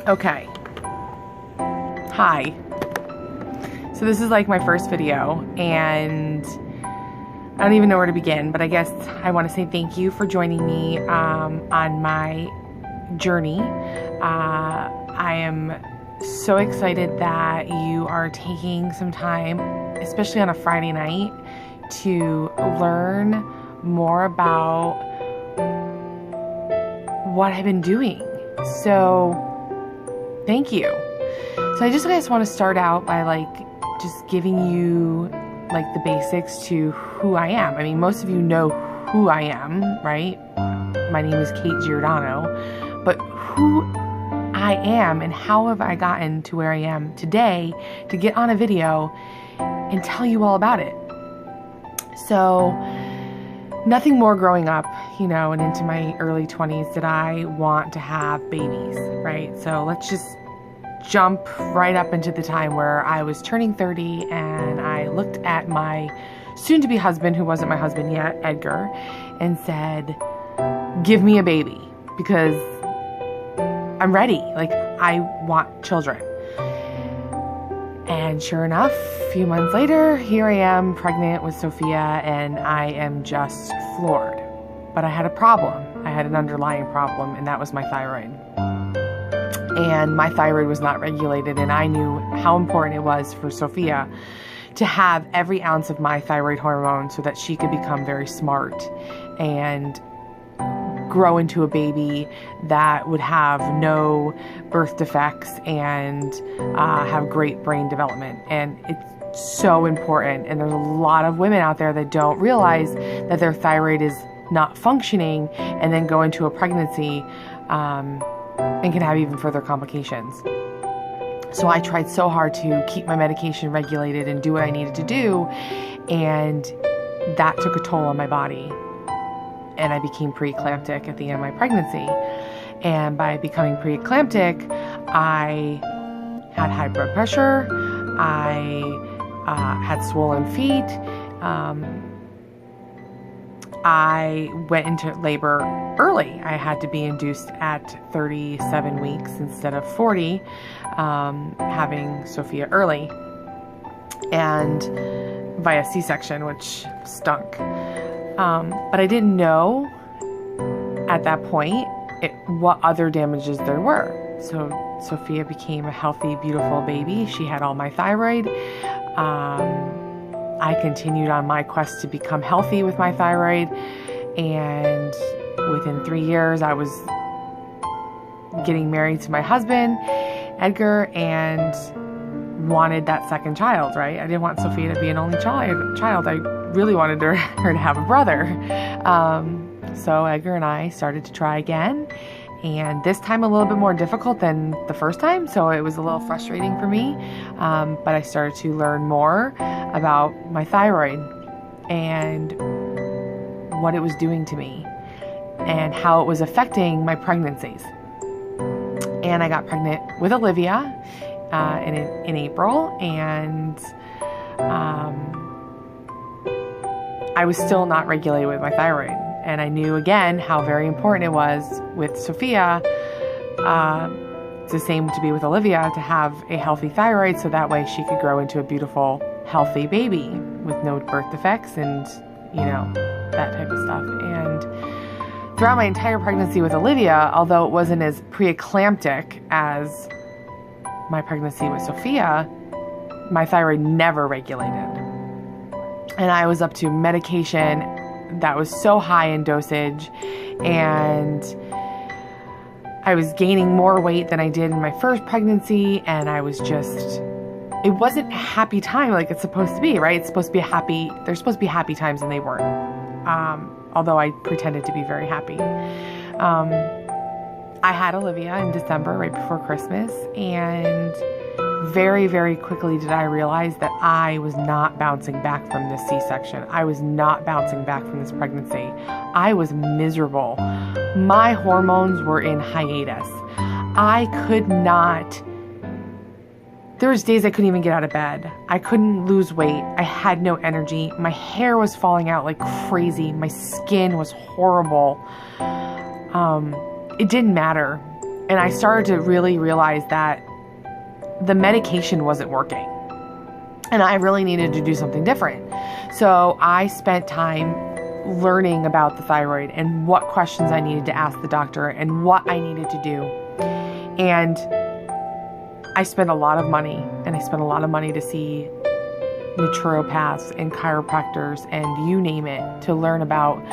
Okay. Hi. So this is like my first video, and I don't even know where to begin, but I guess I want to say thank you for joining me on my journey. I am so excited that you are taking some time, especially on a Friday night, to learn more about what I've been doing. So thank you. So I just want to start out by just giving you the basics to who I am. I mean, most of you know who I am, right? My name is Kate Giordano, but who I am and how have I gotten to where I am today to get on a video and tell you all about it. So nothing more growing up, and into my early 20s did I want to have babies, right? So let's just jump right up into the time where I was turning 30 and I looked at my soon-to-be husband, who wasn't my husband yet, Edgar, and said, give me a baby because I'm ready. I want children. And sure enough, a few months later, here I am pregnant with Sophia, and I am just floored. But I had a problem. I had an underlying problem, and that was my thyroid. And my thyroid was not regulated, and I knew how important it was for Sophia to have every ounce of my thyroid hormone so that she could become very smart and grow into a baby that would have no birth defects and have great brain development. And it's so important. And there's a lot of women out there that don't realize that their thyroid is not functioning and then go into a pregnancy and can have even further complications. So I tried so hard to keep my medication regulated and do what I needed to do, and that took a toll on my body. And I became preeclamptic at the end of my pregnancy. And by becoming preeclamptic, I had high blood pressure, I had swollen feet, I went into labor early. I had to be induced at 37 weeks instead of 40, having Sophia early, and via C-section, which stunk. But I didn't know at that point what other damages there were. So Sophia became a healthy, beautiful baby. She had all my thyroid. I continued on my quest to become healthy with my thyroid, and within 3 years I was getting married to my husband, Edgar, and wanted that second child, right? I didn't want Sophia to be an only child. I really wanted her to have a brother. So Edgar and I started to try again, and this time a little bit more difficult than the first time, so it was a little frustrating for me, but I started to learn more about my thyroid and what it was doing to me and how it was affecting my pregnancies. And I got pregnant with Olivia in April, and I was still not regulated with my thyroid. And I knew again how very important it was with Sophia, it's the same to be with Olivia, to have a healthy thyroid so that way she could grow into a beautiful, healthy baby with no birth defects and, that type of stuff. And throughout my entire pregnancy with Olivia, although it wasn't as preeclamptic as my pregnancy with Sophia, my thyroid never regulated. And I was up to medication that was so high in dosage, and I was gaining more weight than I did in my first pregnancy, and I was just, it wasn't a happy time like it's supposed to be, right? It's supposed to be there's supposed to be happy times, and they weren't. Although I pretended to be very happy. I had Olivia in December, right before Christmas, and very, very quickly did I realize that I was not bouncing back from this C-section. I was not bouncing back from this pregnancy. I was miserable. My hormones were in hiatus. I could not, there was days I couldn't even get out of bed. I couldn't lose weight. I had no energy. My hair was falling out like crazy. My skin was horrible. It didn't matter. And I started to really realize that the medication wasn't working. And I really needed to do something different. So I spent time learning about the thyroid and what questions I needed to ask the doctor and what I needed to do. And I spent a lot of money, and I spent a lot of money to see naturopaths and chiropractors and you name it to learn about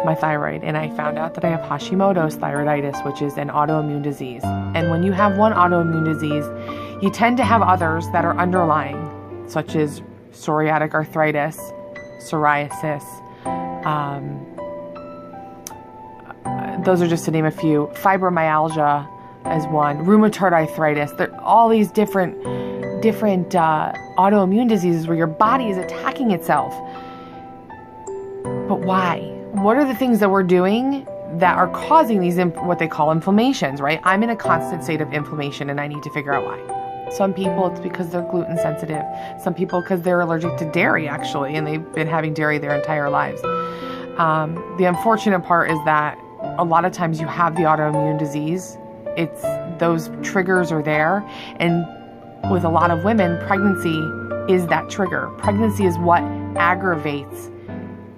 my thyroid. And I found out that I have Hashimoto's thyroiditis, which is an autoimmune disease. And when you have one autoimmune disease, you tend to have others that are underlying, such as psoriatic arthritis, psoriasis. Those are just to name a few. Fibromyalgia is one. Rheumatoid arthritis. There are all these different autoimmune diseases where your body is attacking itself. But why? What are the things that we're doing that are causing these what they call inflammations, right? I'm in a constant state of inflammation and I need to figure out why. Some people, it's because they're gluten sensitive. Some people, because they're allergic to dairy, actually, and they've been having dairy their entire lives. The unfortunate part is that a lot of times you have the autoimmune disease. It's those triggers are there. And with a lot of women, pregnancy is that trigger. Pregnancy is what aggravates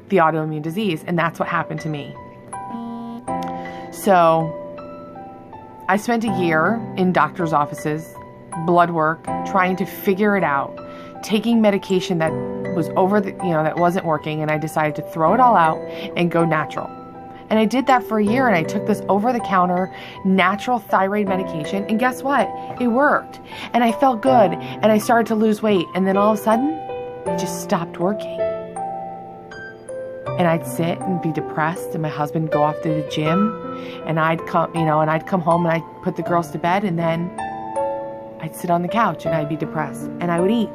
the autoimmune disease. And that's what happened to me. So I spent a year in doctor's offices, blood work, trying to figure it out, taking medication that was that wasn't working. And I decided to throw it all out and go natural. And I did that for a year, and I took this over-the-counter natural thyroid medication, and guess what? It worked. And I felt good, and I started to lose weight, and then all of a sudden, it just stopped working. And I'd sit and be depressed, and my husband would go off to the gym, and I'd come home, and I'd put the girls to bed, and then I'd sit on the couch, and I'd be depressed, and I would eat.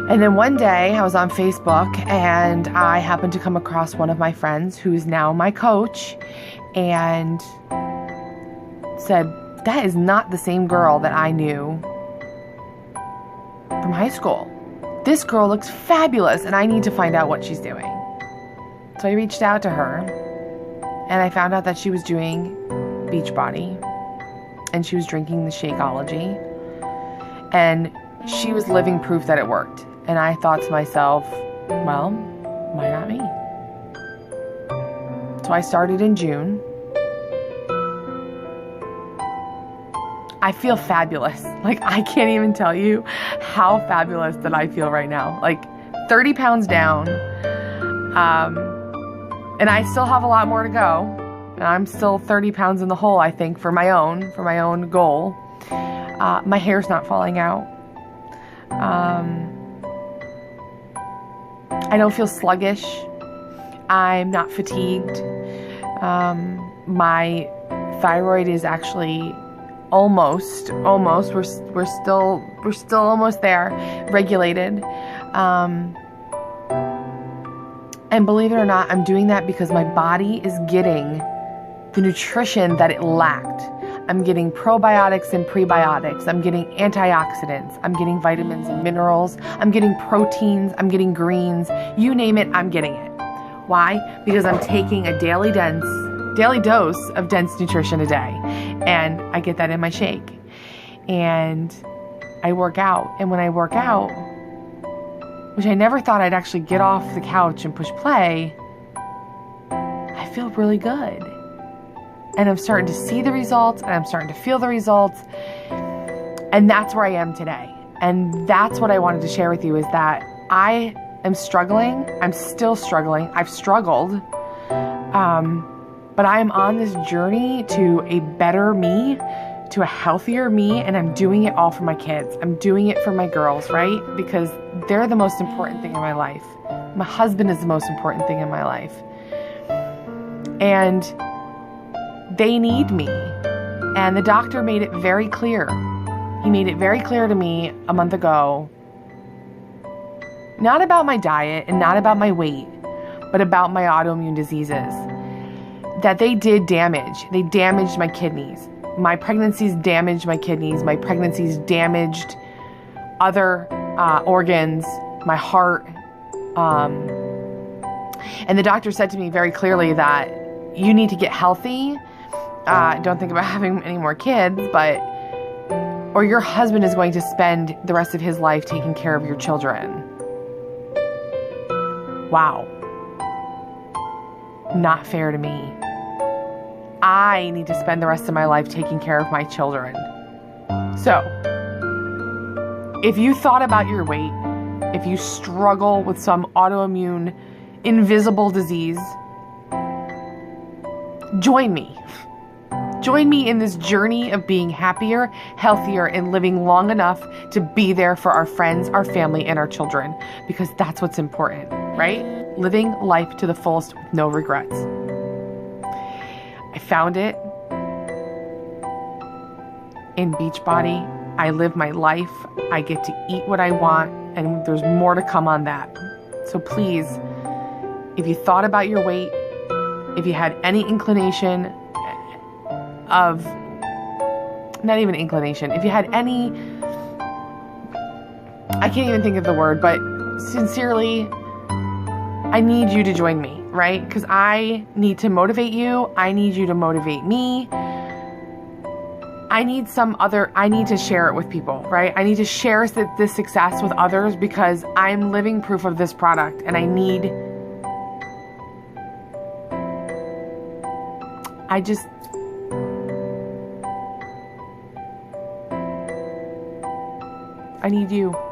And then one day I was on Facebook and I happened to come across one of my friends who is now my coach and said, that is not the same girl that I knew from high school. This girl looks fabulous and I need to find out what she's doing. So I reached out to her and I found out that she was doing Beachbody and she was drinking the Shakeology and she was living proof that it worked. And I thought to myself, well, why not me? So I started in June. I feel fabulous. Like, I can't even tell you how fabulous that I feel right now. Like, 30 pounds down. And I still have a lot more to go. And I'm still 30 pounds in the hole, I think, for my own goal. My hair's not falling out. I don't feel sluggish. I'm not fatigued. My thyroid is actually almost. We're still almost there. Regulated. And believe it or not, I'm doing that because my body is getting the nutrition that it lacked. I'm getting probiotics and prebiotics. I'm getting antioxidants. I'm getting vitamins and minerals. I'm getting proteins. I'm getting greens. You name it, I'm getting it. Why? Because I'm taking a daily dose of dense nutrition a day. And I get that in my shake. And I work out. And when I work out, which I never thought I'd actually get off the couch and push play, I feel really good. And I'm starting to see the results, and I'm starting to feel the results. And that's where I am today. And that's what I wanted to share with you, is that I am struggling. I'm still struggling. I've struggled. But I am on this journey to a better me, to a healthier me, and I'm doing it all for my kids. I'm doing it for my girls, right? Because they're the most important thing in my life. My husband is the most important thing in my life. And they need me. And the doctor made it very clear. He made it very clear to me a month ago, not about my diet and not about my weight, but about my autoimmune diseases, that they did damage. They damaged my kidneys. My pregnancies damaged my kidneys. My pregnancies damaged other organs, my heart. And the doctor said to me very clearly that you need to get healthy don't think about having any more kids, or your husband is going to spend the rest of his life taking care of your children. Wow. Not fair to me. I need to spend the rest of my life taking care of my children. So, if you thought about your weight, if you struggle with some autoimmune, invisible disease, join me. Join me in this journey of being happier, healthier, and living long enough to be there for our friends, our family, and our children. Because that's what's important, right? Living life to the fullest with no regrets. I found it in Beachbody. I live my life. I get to eat what I want, and there's more to come on that. So please, if you thought about your weight, if you had any inclination of, not even inclination, if you had any, I can't even think of the word, but sincerely, I need you to join me, right? Because I need to motivate you. I need you to motivate me. I need to share it with people, right? I need to share this success with others because I'm living proof of this product, and I need you.